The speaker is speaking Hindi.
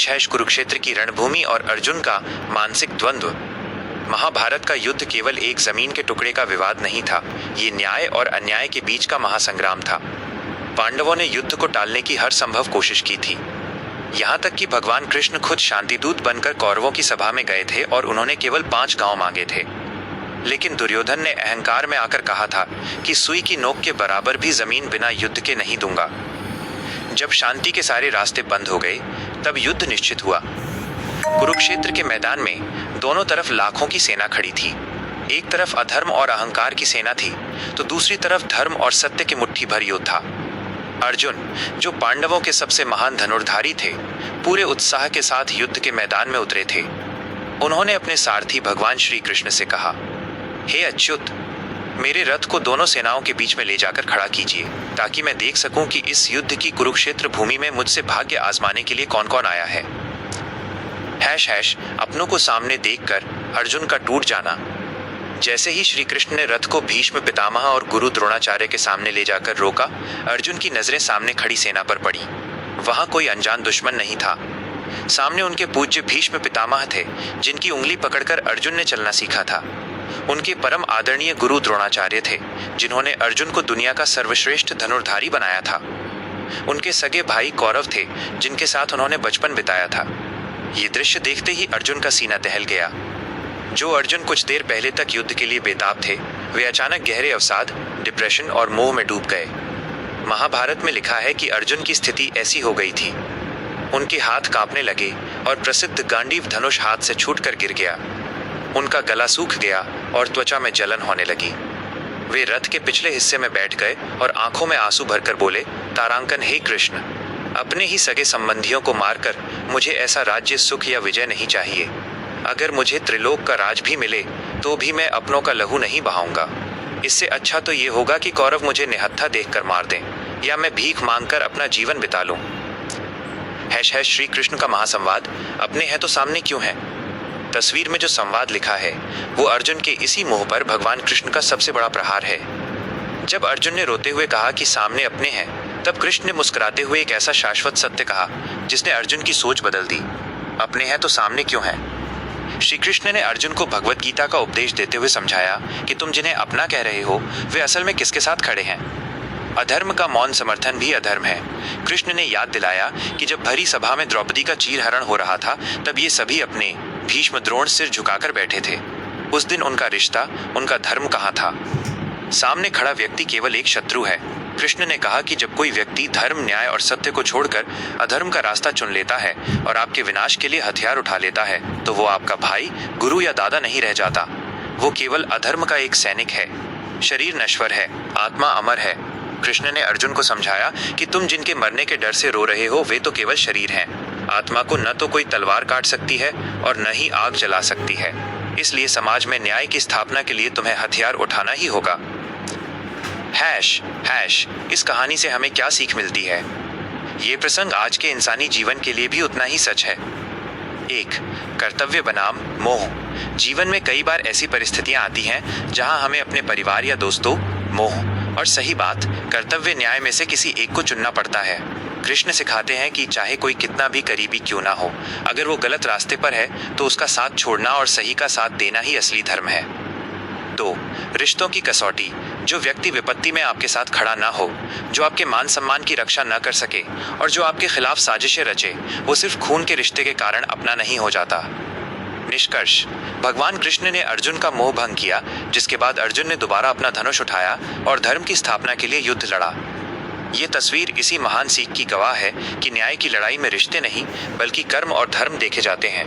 हैश कुरुक्षेत्र की रणभूमि और अर्जुन का मानसिक द्वंद्व। महाभारत का युद्ध केवल एक जमीन के टुकड़े का विवाद नहीं था, ये न्याय और अन्याय के बीच का महासंग्राम था। पांडवों ने युद्ध को टालने की हर संभव कोशिश की थी, यहाँ तक कि भगवान कृष्ण खुद शांतिदूत बनकर कौरवों की सभा में गए थे और उन्होंने केवल 5 गांव मांगे थे। लेकिन दुर्योधन ने अहंकार में आकर कहा था कि सुई की नोक के बराबर भी जमीन बिना युद्ध के नहीं दूंगा। जब शांति के सारे रास्ते बंद हो गए, तब युद्ध निश्चित हुआ। कुरुक्षेत्र के मैदान में दोनों तरफ लाखों की सेना खड़ी थी। एक तरफ अधर्म और अहंकार की सेना थी, तो दूसरी तरफ धर्म और सत्य के मुट्ठी भर योद्धा। अर्जुन, जो पांडवों के सबसे महान धनुर्धारी थे, पूरे उत्साह के साथ युद्ध के मैदान में उतरे थे। उन्होंने अपने सारथी भगवान श्री कृष्ण से कहा, हे अच्युत, मेरे रथ को दोनों सेनाओं के बीच में ले जाकर खड़ा कीजिए, ताकि मैं देख सकूं कि इस युद्ध की कुरुक्षेत्र भूमि में मुझसे भाग्य आजमाने के लिए कौन कौन आया है। हैश अपनों को सामने देखकर अर्जुन का टूट जाना। जैसे ही श्री कृष्ण ने रथ को भीष्म पितामह और गुरु द्रोणाचार्य के सामने ले जाकर रोका, अर्जुन की नजरें सामने खड़ी सेना पर पड़ी। वहां कोई अनजान दुश्मन नहीं था। सामने उनके पूज्य भीष्म पितामह थे, जिनकी उंगली पकड़कर अर्जुन ने चलना सीखा था। उनके परम आदरणीय गुरु द्रोणाचार्य थे, जिन्होंने अर्जुन को दुनिया का सर्वश्रेष्ठ धनुर्धारी बनाया था। उनके सगे भाई कौरव थे, जिनके साथ उन्होंने बचपन बिताया था। ये दृश्य देखते ही अर्जुन का सीना दहल गया। जो अर्जुन कुछ देर पहले तक युद्ध के लिए बेताब थे, वे अचानक गहरे अवसाद, डिप्रेशन और मोह में डूब गए। महाभारत में लिखा है कि अर्जुन की स्थिति ऐसी हो गई थी, उनके हाथ कांपने लगे और प्रसिद्ध गांडीव धनुष हाथ से छूटकर गिर गया। उनका गला सूख गया और त्वचा में जलन होने लगी। वे रथ के पिछले हिस्से में बैठ गए और आंखों में आंसू भरकर बोले, तारांकन, हे कृष्ण, अपने ही सगे संबंधियों को मारकर मुझे ऐसा राज्य, सुख या विजय नहीं चाहिए। अगर मुझे त्रिलोक का राज भी मिले तो भी मैं अपनों का लहू नहीं बहाऊंगा। इससे अच्छा तो ये होगा कि कौरव मुझे निहत्था देखकर मार दें, या मैं भीख मांगकर अपना जीवन बिता लूं। हैश श्री कृष्ण का महासंवाद अपने हैं तो सामने क्यों है। तस्वीर में जो संवाद लिखा है, वो अर्जुन के इसी मोह पर भगवान कृष्ण का सबसे बड़ा प्रहार है। जब अर्जुन ने रोते हुए कहा कि सामने अपने हैं, तब कृष्ण ने मुस्कुराते हुए एक ऐसा शाश्वत सत्य कहा जिसने अर्जुन की सोच बदल दी। अपने हैं तो सामने क्यों हैं। श्री कृष्ण ने अर्जुन को भगवत गीता का उपदेश देते हुए समझाया कि तुम जिन्हें अपना कह रहे हो, वे असल में किसके साथ खड़े हैं। अधर्म का मौन समर्थन भी अधर्म है। कृष्ण ने याद दिलाया कि जब भरी सभा में द्रौपदी का चीरहरण हो रहा था, तब ये सभी अपने भीष्म द्रोण सिर झुकाकर बैठे थे। उस दिन उनका रिश्ता, उनका धर्म कहाँ था। सामने खड़ा व्यक्ति केवल एक शत्रु है। कृष्ण ने कहा कि जब कोई व्यक्ति धर्म, न्याय और सत्य को छोड़कर अधर्म का रास्ता चुन लेता है और आपके विनाश के लिए हथियार उठा लेता है, तो वो आपका भाई, गुरु या दादा नहीं रह जाता। वो केवल अधर्म का एक सैनिक है। शरीर नश्वर है, आत्मा अमर है। कृष्ण ने अर्जुन को समझाया कि तुम जिनके मरने के डर से रो रहे हो, वे तो केवल शरीर हैं। आत्मा को न तो कोई तलवार काट सकती है और न ही आग जला सकती है। इसलिए समाज में न्याय की स्थापना के लिए तुम्हें हथियार उठाना ही होगा। हैश इस कहानी से हमें क्या सीख मिलती है। ये प्रसंग आज के इंसानी जीवन के लिए भी उतना ही सच है। 1. कर्तव्य बनाम मोह। जीवन में कई बार ऐसी परिस्थितियां आती हैं जहां हमें अपने परिवार या दोस्तों, मोह और सही बात, कर्तव्य न्याय में से किसी एक को चुनना पड़ता है। कृष्ण सिखाते हैं कि चाहे कोई कितना भी करीबी क्यों ना हो, अगर वो गलत रास्ते पर है तो उसका साथ छोड़ना और सही का साथ देना ही असली धर्म है। 2. रिश्तों की कसौटी। जो व्यक्ति विपत्ति में आपके साथ खड़ा ना हो, जो आपके मान सम्मान की रक्षा न कर सके और जो आपके खिलाफ साजिशें रचे, वो सिर्फ खून के रिश्ते के कारण अपना नहीं हो जाता। निष्कर्ष, भगवान कृष्ण ने अर्जुन का मोह भंग किया, जिसके बाद अर्जुन ने दोबारा अपना धनुष उठाया और धर्म की स्थापना के लिए युद्ध लड़ा। ये तस्वीर इसी महान सीख की गवाह है कि न्याय की लड़ाई में रिश्ते नहीं, बल्कि कर्म और धर्म देखे जाते हैं।